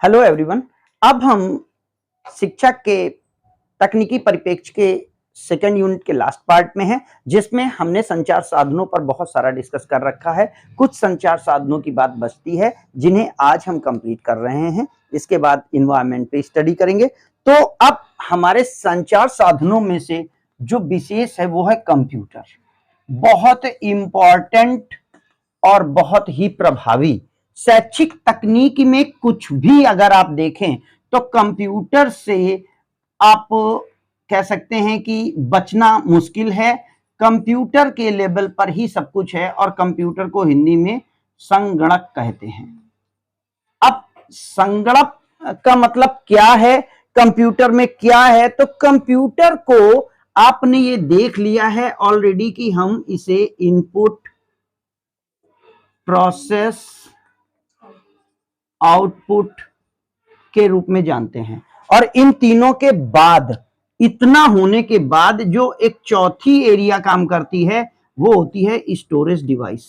Hello everyone. अब हम शिक्षा के तकनीकी परिप्रेक्ष्य के सेकंड यूनिट के लास्ट पार्ट में हैं, जिसमें हमने संचार साधनों पर बहुत सारा डिस्कस कर रखा है। कुछ संचार साधनों की बात बचती है जिन्हें आज हम कंप्लीट कर रहे हैं। इसके बाद इन्वायरमेंट पे स्टडी करेंगे। तो अब हमारे संचार साधनों में से जो विशेष है वो है कंप्यूटर। बहुत इंपॉर्टेंट और बहुत ही प्रभावी शैक्षिक तकनीक में कुछ भी अगर आप देखें तो कंप्यूटर से आप कह सकते हैं कि बचना मुश्किल है। कंप्यूटर के लेवल पर ही सब कुछ है और कंप्यूटर को हिंदी में संगणक कहते हैं। अब संगणक का मतलब क्या है, कंप्यूटर में क्या है? तो कंप्यूटर को आपने ये देख लिया है ऑलरेडी कि हम इसे इनपुट, प्रोसेस, आउटपुट के रूप में जानते हैं। और इन तीनों के बाद, इतना होने के बाद जो एक चौथी एरिया काम करती है वो होती है स्टोरेज डिवाइस।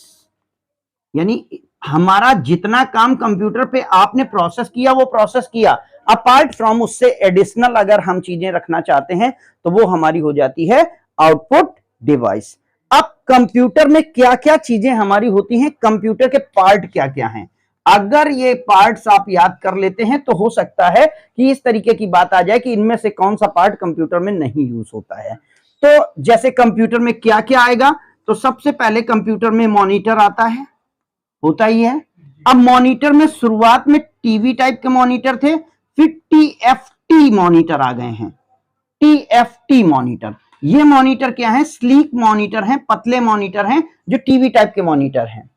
यानी हमारा जितना काम कंप्यूटर पे आपने प्रोसेस किया वो प्रोसेस किया, अपार्ट फ्रॉम उससे एडिशनल अगर हम चीजें रखना चाहते हैं तो वो हमारी हो जाती है आउटपुट डिवाइस। अब कंप्यूटर में क्या क्या चीजें हमारी होती हैं, कंप्यूटर के पार्ट क्या क्या हैं, अगर ये पार्ट्स आप याद कर लेते हैं तो हो सकता है कि इस तरीके की बात आ जाए कि इनमें से कौन सा पार्ट कंप्यूटर में नहीं यूज होता है। तो जैसे कंप्यूटर में क्या क्या आएगा, तो सबसे पहले कंप्यूटर में मॉनिटर आता है, होता ही है। अब मॉनिटर में शुरुआत में टीवी टाइप के मॉनिटर थे, फिर टीएफटी मॉनिटर आ गए हैं। टीएफटी मॉनिटर, ये मॉनिटर क्या है? स्लीक मॉनिटर हैं, पतले मॉनिटर हैं जो टीवी टाइप के मॉनिटर हैं,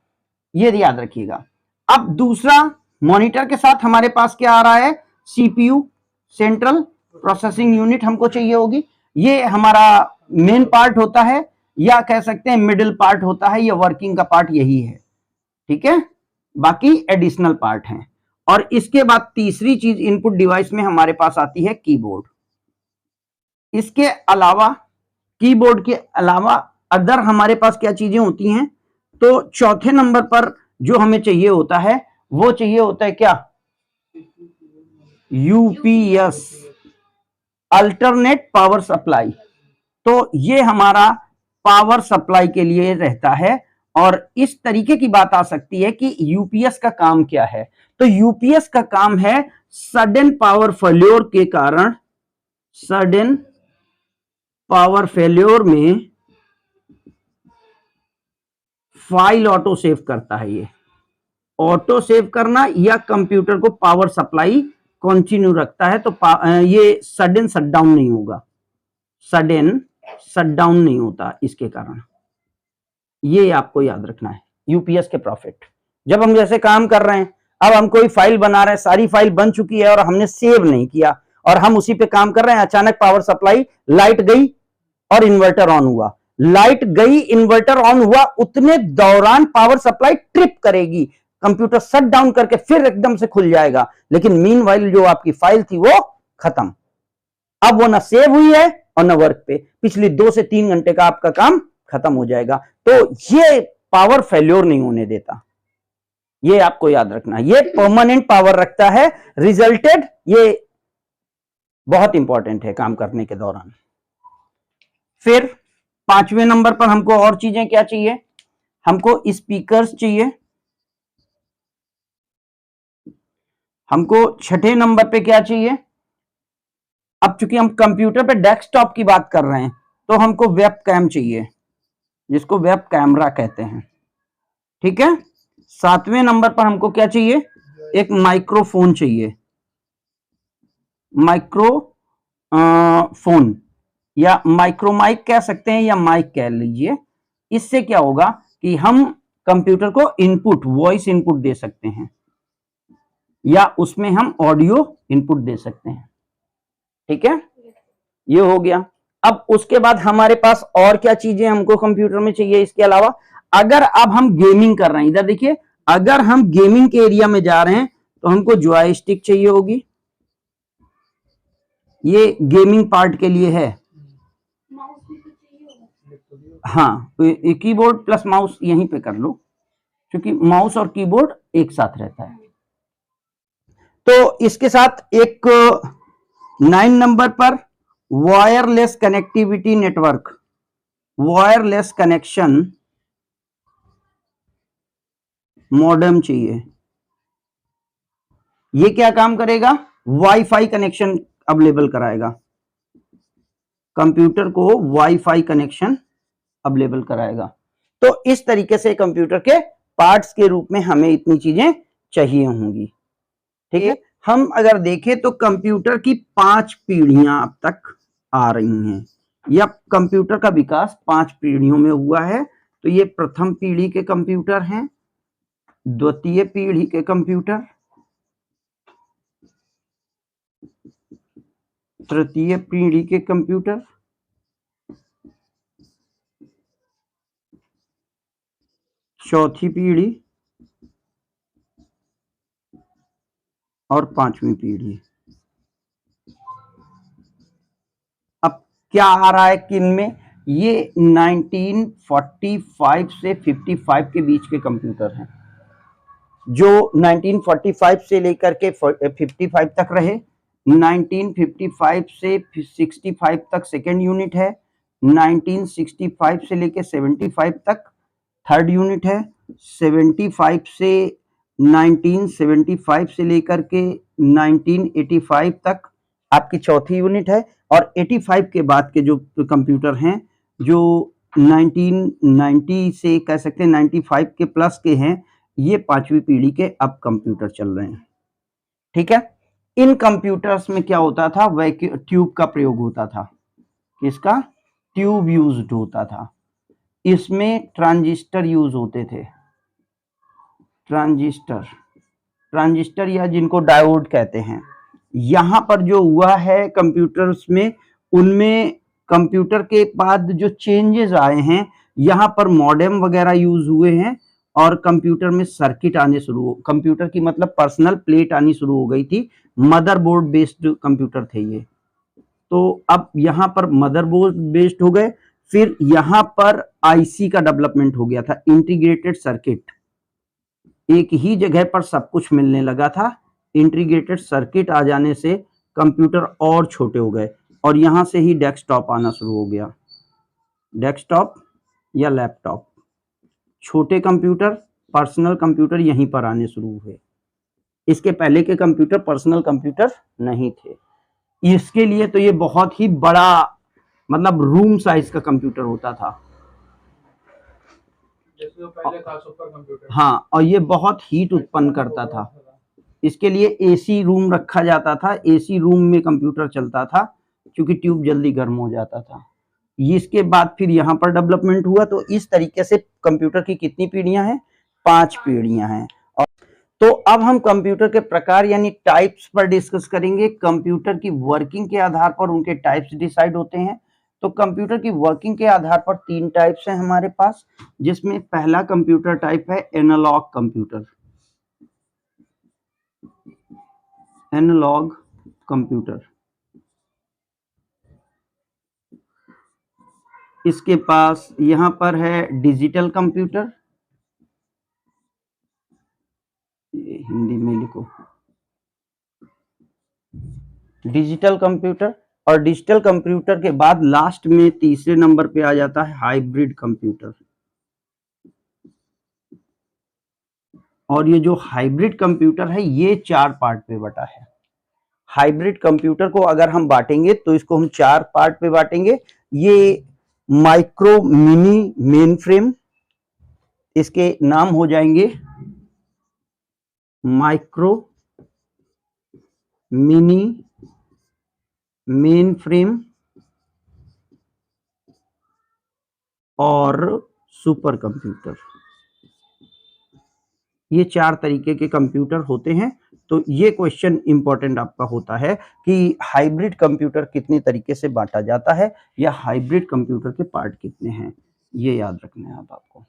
ये याद रखिएगा। अब दूसरा मॉनिटर के साथ हमारे पास क्या आ रहा है? सीपीयू, सेंट्रल प्रोसेसिंग यूनिट हमको चाहिए होगी। ये हमारा मेन पार्ट होता है या कह सकते हैं मिडिल पार्ट होता है, या वर्किंग का पार्ट यही है, ठीक है। बाकी एडिशनल पार्ट हैं। और इसके बाद तीसरी चीज इनपुट डिवाइस में हमारे पास आती है कीबोर्ड। इसके अलावा, कीबोर्ड के अलावा अदर हमारे पास क्या चीजें होती हैं? तो चौथे नंबर पर जो हमें चाहिए होता है वो चाहिए होता है क्या? UPS, alternate power supply. तो ये हमारा पावर सप्लाई के लिए रहता है। और इस तरीके की बात आ सकती है कि यूपीएस का काम क्या है? तो यूपीएस का काम है सडन पावर फेल्योर के कारण, सडन पावर फेल्योर में फाइल ऑटो सेव करता है। ये ऑटो सेव करना या कंप्यूटर को पावर सप्लाई कंटिन्यू रखता है, तो ये सडन शटडाउन नहीं होगा, सडन शटडाउन नहीं होता इसके कारण। ये आपको याद रखना है यूपीएस के प्रॉफिट। जब हम जैसे काम कर रहे हैं, अब हम कोई फाइल बना रहे हैं, सारी फाइल बन चुकी है और हमने सेव नहीं किया और हम उसी पे काम कर रहे हैं, अचानक पावर सप्लाई, लाइट गई और इन्वर्टर ऑन हुआ, लाइट गई इन्वर्टर ऑन हुआ, उतने दौरान पावर सप्लाई ट्रिप करेगी, कंप्यूटर शट डाउन करके फिर एकदम से खुल जाएगा, लेकिन मीनवाइल जो आपकी फाइल थी वो खत्म। अब वो ना सेव हुई है और ना वर्क पे, पिछली 2 से 3 घंटे का आपका काम खत्म हो जाएगा। तो ये पावर फेल्योर नहीं होने देता, ये आपको याद रखना, ये परमानेंट पावर रखता है। रिजल्टेड, ये बहुत इंपॉर्टेंट है काम करने के दौरान। फिर 5वें नंबर पर हमको और चीजें क्या चाहिए? हमको स्पीकर्स चाहिए। हमको 6ठे नंबर पे क्या चाहिए? अब चूंकि हम कंप्यूटर पे डेस्कटॉप की बात कर रहे हैं तो हमको वेब कैम चाहिए, जिसको वेब कैमरा कहते हैं, ठीक है। 7वें नंबर पर हमको क्या चाहिए? एक माइक्रोफोन चाहिए, माइक्रोफोन या माइक्रोमाइक कह सकते हैं या माइक कह लीजिए। इससे क्या होगा कि हम कंप्यूटर को इनपुट, वॉइस इनपुट दे सकते हैं या उसमें हम ऑडियो इनपुट दे सकते हैं, ठीक है। ये हो गया। अब उसके बाद हमारे पास और क्या चीजें हमको कंप्यूटर में चाहिए इसके अलावा? अगर अब हम गेमिंग कर रहे हैं, इधर देखिए, अगर हम गेमिंग के एरिया में जा रहे हैं तो हमको जॉयस्टिक चाहिए होगी, ये गेमिंग पार्ट के लिए है। हाँ, तो कीबोर्ड प्लस माउस यहीं पे कर लो, क्योंकि माउस और कीबोर्ड एक साथ रहता है। तो इसके साथ एक 9 नंबर पर wireless connectivity network, wireless connection modem चाहिए। ये क्या काम करेगा? वाईफाई कनेक्शन अवेलेबल कराएगा, कंप्यूटर को वाईफाई कनेक्शन अवेलेबल कराएगा। तो इस तरीके से कंप्यूटर के पार्ट्स के रूप में हमें इतनी चीजें चाहिए होंगी। ठीक है, हम अगर देखें तो कंप्यूटर की 5 पीढ़ियां अब तक आ रही हैं, या कंप्यूटर का विकास 5 पीढ़ियों में हुआ है। तो ये प्रथम पीढ़ी के कंप्यूटर हैं, द्वितीय पीढ़ी के कंप्यूटर, तृतीय पीढ़ी के कंप्यूटर, चौथी पीढ़ी और 5वीं पीढ़ी। अब क्या आ रहा है किन में? ये 1945 से 55 के बीच के कंप्यूटर हैं, जो 1945 से लेकर के 55 तक रहे। 1955 से 65 तक सेकेंड यूनिट है, 1965 से लेकर 75 तक थर्ड यूनिट है, 75 से 1975 से लेकर के 1985 तक आपकी चौथी यूनिट है, और 85 के बाद के जो कंप्यूटर हैं, जो 1990 से कह सकते हैं 95 के प्लस के हैं, ये 5वीं पीढ़ी के अब कंप्यूटर चल रहे हैं। ठीक है, इन कंप्यूटर्स में क्या होता था? वैक्यूम ट्यूब का प्रयोग होता था। किसका? ट्यूब यूज्ड होता था। इसमें ट्रांजिस्टर यूज होते थे, ट्रांजिस्टर या जिनको डायोड कहते हैं। यहां पर जो हुआ है कंप्यूटर्स में, उनमें कंप्यूटर के बाद जो चेंजेस आए हैं, यहां पर मॉडेम वगैरह यूज हुए हैं, और कंप्यूटर में सर्किट आने शुरू हो, कंप्यूटर की मतलब पर्सनल प्लेट आनी शुरू हो गई थी। मदरबोर्ड बेस्ड कंप्यूटर थे ये। तो अब यहां पर मदरबोर्ड बेस्ड हो गए, फिर यहां पर आईसी का डेवलपमेंट हो गया था, इंटीग्रेटेड सर्किट। एक ही जगह पर सब कुछ मिलने लगा था। इंटीग्रेटेड सर्किट आ जाने से कंप्यूटर और छोटे हो गए, और यहां से ही डेस्कटॉप आना शुरू हो गया। डेस्कटॉप या लैपटॉप, छोटे कंप्यूटर, पर्सनल कंप्यूटर यहीं पर आने शुरू हुए। इसके पहले के कंप्यूटर पर्सनल कंप्यूटर नहीं थे। इसके लिए तो ये बहुत ही बड़ा, मतलब रूम साइज का कंप्यूटर होता था। जैसे तो पहले था सुपर कंप्यूटर। हाँ, और ये बहुत हीट उत्पन्न करता था। इसके लिए एसी रूम रखा जाता था, एसी रूम में कंप्यूटर चलता था, क्योंकि ट्यूब जल्दी गर्म हो जाता था। इसके बाद फिर यहाँ पर डेवलपमेंट हुआ। तो इस तरीके से कंप्यूटर की कितनी पीढ़ियां हैं? 5 पीढ़ियां हैं। और तो अब हम कंप्यूटर के प्रकार यानी टाइप्स पर डिस्कस करेंगे। कंप्यूटर की वर्किंग के आधार पर उनके टाइप्स डिसाइड होते हैं। तो कंप्यूटर की वर्किंग के आधार पर 3 टाइप्स हैं हमारे पास, जिसमें पहला कंप्यूटर टाइप है एनालॉग कंप्यूटर। Analogue computer. इसके पास यहां पर है डिजिटल कंप्यूटर, हिंदी में लिखो डिजिटल कंप्यूटर। और डिजिटल कंप्यूटर के बाद लास्ट में तीसरे नंबर पे आ जाता है हाइब्रिड कंप्यूटर। और ये जो हाइब्रिड कंप्यूटर है, ये 4 पार्ट पे बटा है। हाइब्रिड कंप्यूटर को अगर हम बांटेंगे तो इसको हम 4 पार्ट पे बांटेंगे। ये माइक्रो मिनी मेन फ्रेम, इसके नाम हो जाएंगे माइक्रो मिनी मेन फ्रेम और सुपर कंप्यूटर। ये 4 तरीके के कंप्यूटर होते हैं। तो ये क्वेश्चन इंपॉर्टेंट आपका होता है कि हाइब्रिड कंप्यूटर कितने तरीके से बांटा जाता है, या हाइब्रिड कंप्यूटर के पार्ट कितने हैं, ये याद रखना है आपको।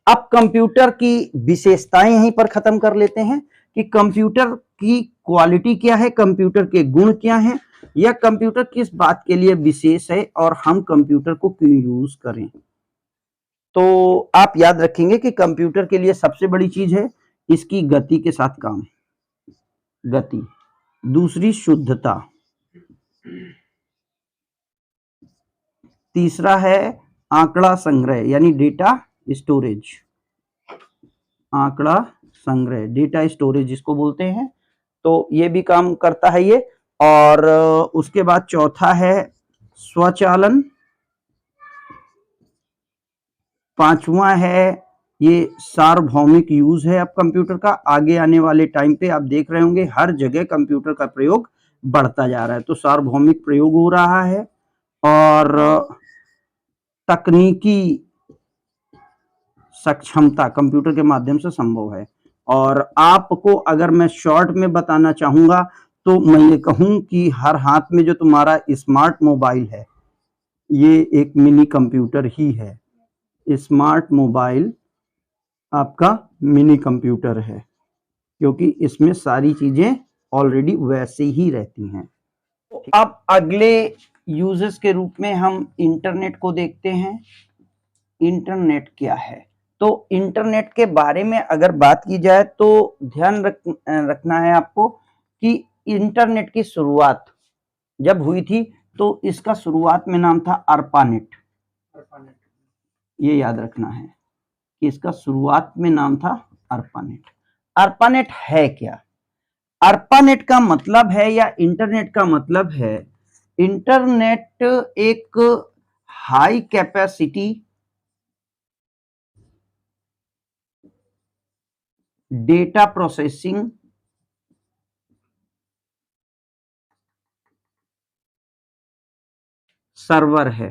अब कंप्यूटर की विशेषताएं यहीं पर खत्म कर लेते हैं कि कंप्यूटर की क्वालिटी क्या है, कंप्यूटर के गुण क्या हैं, या कंप्यूटर किस बात के लिए विशेष है, और हम कंप्यूटर को क्यों यूज करें। तो आप याद रखेंगे कि कंप्यूटर के लिए सबसे बड़ी चीज है इसकी गति के साथ काम। गति, दूसरी शुद्धता, तीसरा है आंकड़ा संग्रह यानी डेटा स्टोरेज, आंकड़ा संग्रह डेटा स्टोरेज जिसको बोलते हैं, तो ये भी काम करता है ये। और उसके बाद चौथा है स्वचालन, पांचवा है ये सार्वभौमिक यूज है अब कंप्यूटर का। आगे आने वाले टाइम पे आप देख रहे होंगे हर जगह कंप्यूटर का प्रयोग बढ़ता जा रहा है, तो सार्वभौमिक प्रयोग हो रहा है। और तकनीकी सक्षमता कंप्यूटर के माध्यम से संभव है। और आपको अगर मैं शॉर्ट में बताना चाहूंगा तो मैं ये कहूं कि हर हाथ में जो तुम्हारा स्मार्ट मोबाइल है ये एक मिनी कंप्यूटर ही है। स्मार्ट मोबाइल आपका मिनी कंप्यूटर है, क्योंकि इसमें सारी चीजें ऑलरेडी वैसे ही रहती हैं। तो अब अगले यूजेस के रूप में हम इंटरनेट को देखते हैं। इंटरनेट क्या है? तो इंटरनेट के बारे में अगर बात की जाए तो ध्यान रखना है आपको कि इंटरनेट की शुरुआत जब हुई थी तो इसका शुरुआत में नाम था अर्पानेट। ये याद रखना है कि इसका शुरुआत में नाम था अर्पानेट। अर्पानेट है क्या? अर्पानेट का मतलब है या इंटरनेट का मतलब है, इंटरनेट एक high capacity data processing server है।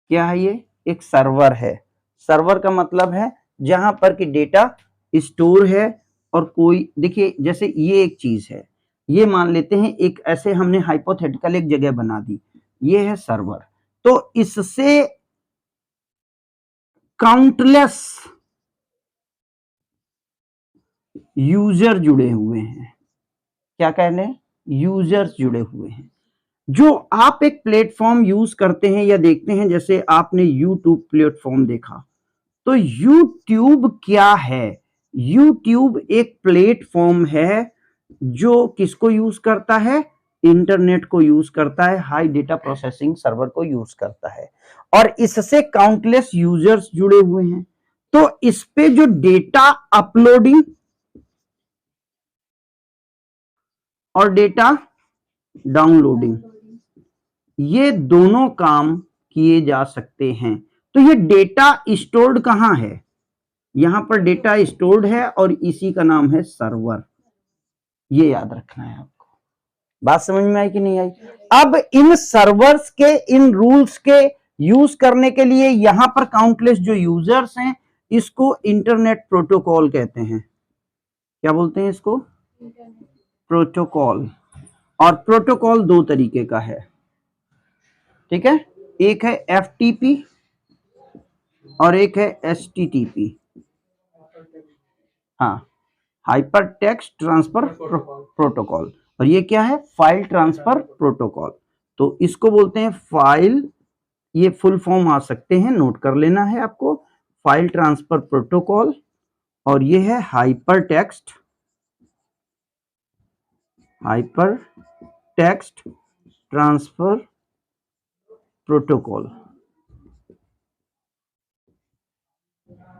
क्या है ये? एक सर्वर है। सर्वर का मतलब है जहां पर कि डेटा स्टोर है। और कोई देखिए जैसे ये एक चीज है, ये मान लेते हैं एक ऐसे हमने हाइपोथेटिकल एक जगह बना दी, ये है सर्वर। तो इससे काउंटलेस यूजर जुड़े हुए हैं। क्या कह रहे हैं? यूजर्स जुड़े हुए हैं। जो आप एक प्लेटफॉर्म यूज करते हैं या देखते हैं, जैसे आपने यूट्यूब प्लेटफॉर्म देखा, तो यूट्यूब क्या है? यूट्यूब एक प्लेटफॉर्म है जो किसको यूज करता है? इंटरनेट को यूज करता है, हाई डेटा प्रोसेसिंग सर्वर को यूज करता है, और इससे काउंटलेस यूजर्स जुड़े हुए हैं। तो इस पे जो डेटा अपलोडिंग और डेटा डाउनलोडिंग, ये दोनों काम किए जा सकते हैं। तो ये डेटा स्टोर्ड कहां है? यहां पर डेटा स्टोर्ड है और इसी का नाम है सर्वर। ये याद रखना है आपको। बात समझ में आई कि नहीं आई? अब इन सर्वर्स के, इन रूल्स के यूज करने के लिए यहां पर काउंटलेस जो यूजर्स हैं, इसको इंटरनेट प्रोटोकॉल कहते हैं। क्या बोलते हैं इसको? प्रोटोकॉल। और प्रोटोकॉल दो तरीके का है, ठीक है? एक है FTP और एक है HTTP। हाँ, हाइपर टेक्स्ट ट्रांसफर प्रोटोकॉल। और ये क्या है? File transfer protocol. तो इसको बोलते हैं फाइल, ये फुल फॉर्म आ सकते हैं, नोट कर लेना है आपको, फाइल ट्रांसफर प्रोटोकॉल। और ये है हाइपर टेक्स्ट ट्रांसफर प्रोटोकॉल।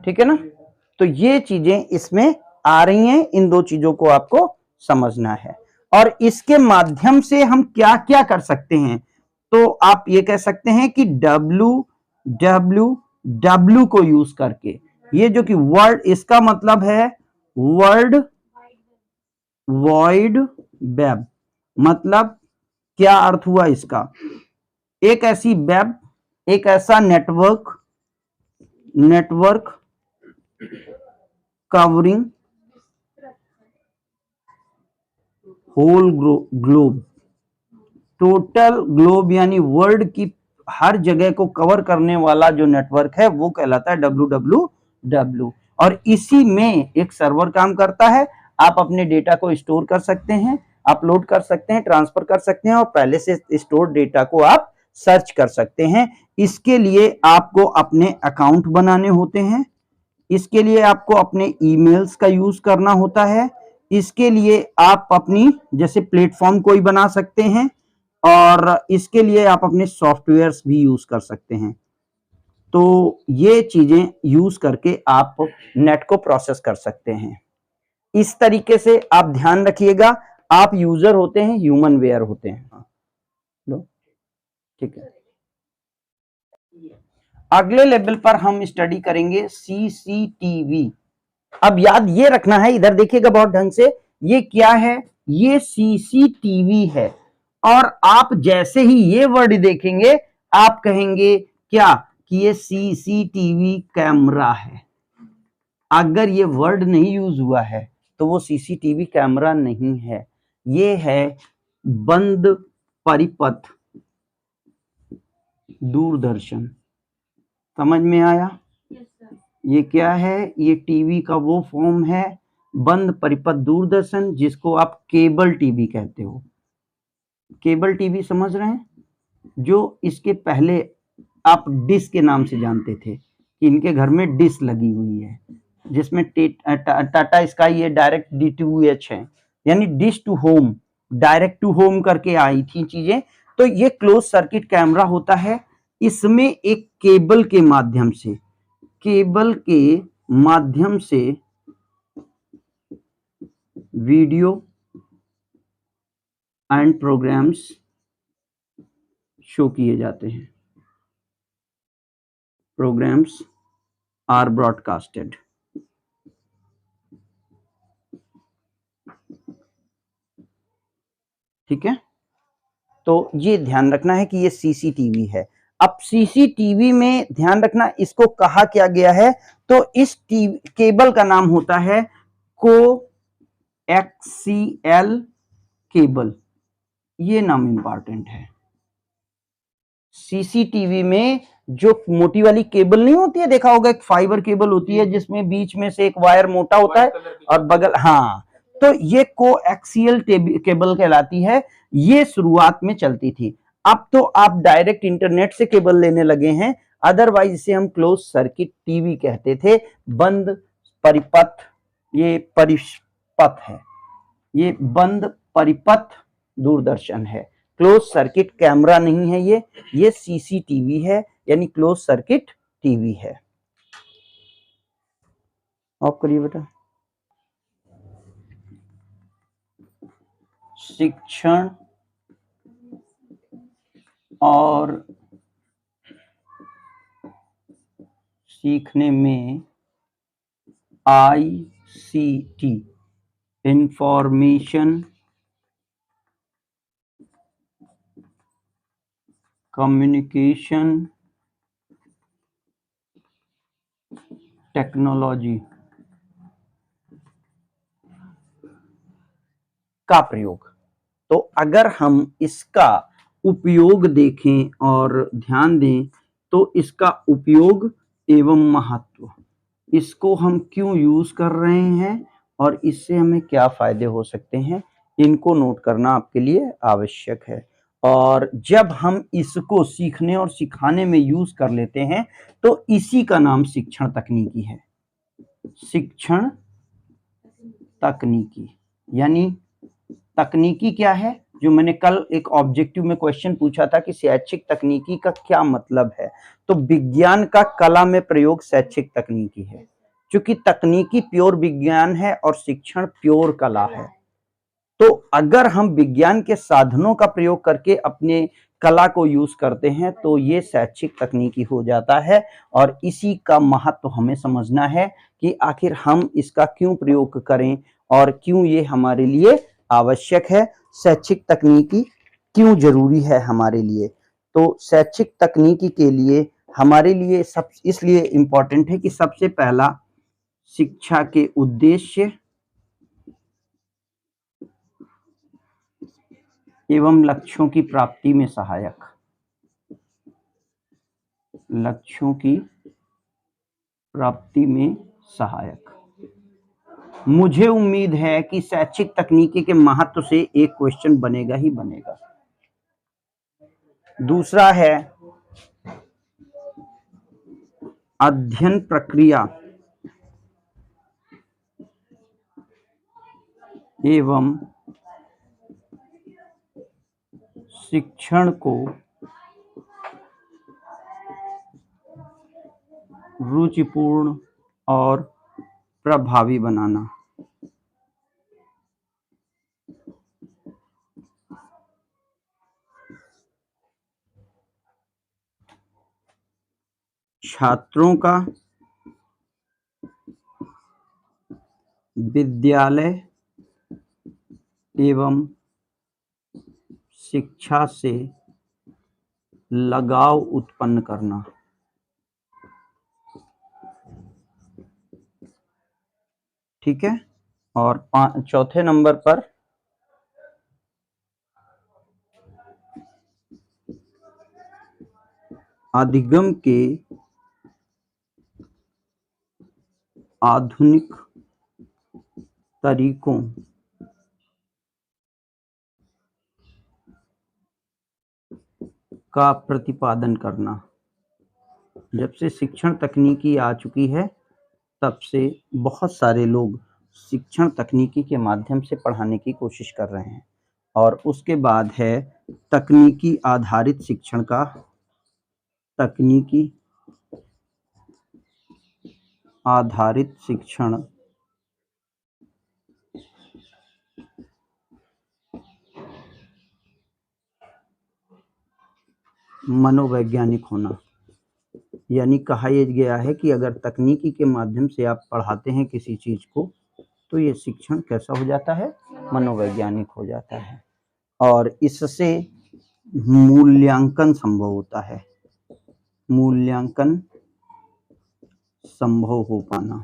ठीक है ना? तो ये चीजें इसमें आ रही हैं, इन दो चीजों को आपको समझना है। और इसके माध्यम से हम क्या क्या कर सकते हैं? तो आप ये कह सकते हैं कि www को यूज करके, ये जो कि वर्ड, इसका मतलब है वर्ल्ड वाइड वेब। मतलब क्या अर्थ हुआ इसका? एक ऐसी वेब, एक ऐसा network covering whole globe, total globe यानी वर्ल्ड की हर जगह को कवर करने वाला जो नेटवर्क है वो कहलाता है www। और इसी में एक सर्वर काम करता है। आप अपने डेटा को स्टोर कर सकते हैं, अपलोड कर सकते हैं, ट्रांसफर कर सकते हैं, और पहले से स्टोर डेटा को आप सर्च कर सकते हैं। इसके लिए आपको अपने अकाउंट बनाने होते हैं, इसके लिए आपको अपने ईमेल्स का यूज करना होता है, इसके लिए आप अपनी जैसे प्लेटफॉर्म कोई बना सकते हैं और इसके लिए आप अपने सॉफ्टवेयर्स भी यूज कर सकते हैं। तो ये चीजें यूज करके आप नेट को प्रोसेस कर सकते हैं। इस तरीके से आप ध्यान रखिएगा, आप यूजर होते हैं, ह्यूमन वेयर होते हैं। लो, ठीक है। अगले लेवल पर हम स्टडी करेंगे सीसीटीवी। अब याद ये रखना है, इधर देखिएगा बहुत ढंग से, ये क्या है? ये सीसीटीवी है। और आप जैसे ही ये वर्ड देखेंगे आप कहेंगे क्या कि ये सीसीटीवी कैमरा है। अगर ये वर्ड नहीं यूज हुआ है तो वो सीसीटीवी कैमरा नहीं है, ये है बंद परिपथ दूरदर्शन। समझ में आया? ये क्या है? ये टीवी का वो फॉर्म है, बंद परिपथ दूरदर्शन, जिसको आप केबल टीवी कहते हो। केबल टीवी समझ रहे हैं? जो इसके पहले आप डिश के नाम से जानते थे कि इनके घर में डिश लगी हुई है, जिसमें टाटा स्काई ये डायरेक्ट DTH है, यानी dish to home, direct to home करके आई थी चीजें। तो ये क्लोज सर्किट कैमरा होता है। इसमें एक केबल के माध्यम से वीडियो एंड प्रोग्राम्स शो किए जाते हैं। Programmes are broadcasted. ठीक है, तो ये ध्यान रखना है कि ये सीसीटीवी है। अब सीसीटीवी में ध्यान रखना इसको कहा क्या गया है, तो इस केबल का नाम होता है कोएक्सियल केबल। ये नाम इंपॉर्टेंट है। सीसीटीवी में जो मोटी वाली केबल नहीं होती है, देखा होगा एक फाइबर केबल होती है जिसमें बीच में से एक वायर मोटा होता है और बगल, हाँ, तो ये कोएक्सियल केबल कहलाती है। ये शुरुआत में चलती थी, अब तो आप डायरेक्ट इंटरनेट से केबल लेने लगे हैं। अदरवाइज इसे हम क्लोज सर्किट टीवी कहते थे। बंद परिपथ, ये परिपथ है, ये बंद परिपथ दूरदर्शन है, क्लोज सर्किट कैमरा नहीं है। ये सीसीटीवी है, यानी क्लोज सर्किट टीवी है। ऑफ करिए बेटा। शिक्षण और सीखने में ICT, इंफॉर्मेशन कम्युनिकेशन टेक्नोलॉजी का प्रयोग। तो अगर हम इसका उपयोग देखें और ध्यान दें तो इसका उपयोग एवं महत्व, इसको हम क्यों यूज कर रहे हैं और इससे हमें क्या फायदे हो सकते हैं, इनको नोट करना आपके लिए आवश्यक है। और जब हम इसको सीखने और सिखाने में यूज कर लेते हैं तो इसी का नाम शिक्षण तकनीकी है। शिक्षण तकनीकी, यानी तकनीकी क्या है? जो मैंने कल एक ऑब्जेक्टिव में क्वेश्चन पूछा था कि शैक्षिक तकनीकी का क्या मतलब है, तो विज्ञान का कला में प्रयोग शैक्षिक तकनीकी है। क्योंकि तकनीकी प्योर विज्ञान है और शिक्षण प्योर कला है। तो अगर हम विज्ञान के साधनों का प्रयोग करके अपने कला को यूज करते हैं तो ये शैक्षिक तकनीकी हो जाता है। और इसी का महत्व हमें समझना है कि आखिर हम इसका क्यों प्रयोग करें और क्यों ये हमारे लिए आवश्यक है, शैक्षिक तकनीकी क्यों जरूरी है हमारे लिए। तो शैक्षिक तकनीकी के लिए हमारे लिए सब इसलिए इंपॉर्टेंट है कि सबसे पहला शिक्षा के उद्देश्य एवं लक्ष्यों की प्राप्ति में सहायक, लक्ष्यों की प्राप्ति में सहायक। मुझे उम्मीद है कि शैक्षिक तकनीकी के महत्व से एक क्वेश्चन बनेगा ही बनेगा। दूसरा है अध्ययन प्रक्रिया एवं शिक्षण को रुचिपूर्ण और प्रभावी बनाना। छात्रों का विद्यालय एवं शिक्षा से लगाव उत्पन्न करना। ठीक है। और चौथे नंबर पर अधिगम के आधुनिक तरीकों का प्रतिपादन करना। जब से शिक्षण तकनीकी आ चुकी है तब से बहुत सारे लोग शिक्षण तकनीकी के माध्यम से पढ़ाने की कोशिश कर रहे हैं। और उसके बाद है तकनीकी आधारित शिक्षण का, तकनीकी आधारित शिक्षण मनोवैज्ञानिक होना। यानी कहा यह गया है कि अगर तकनीकी के माध्यम से आप पढ़ाते हैं किसी चीज को तो ये शिक्षण कैसा हो जाता है, मनोवैज्ञानिक हो जाता है। और इससे मूल्यांकन संभव होता है, मूल्यांकन संभव हो पाना।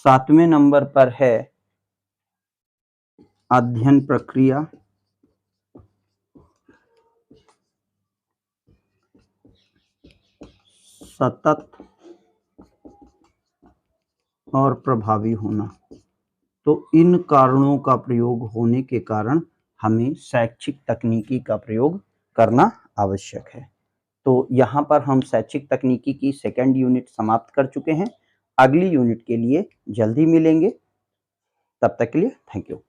सातवें नंबर पर है अध्ययन प्रक्रिया, सतत और प्रभावी होना। तो इन कारणों का प्रयोग होने के कारण हमें शैक्षिक तकनीकी का प्रयोग करना आवश्यक है। तो यहाँ पर हम शैक्षिक तकनीकी की सेकंड यूनिट समाप्त कर चुके हैं। अगली यूनिट के लिए जल्दी मिलेंगे। तब तक के लिए थैंक यू।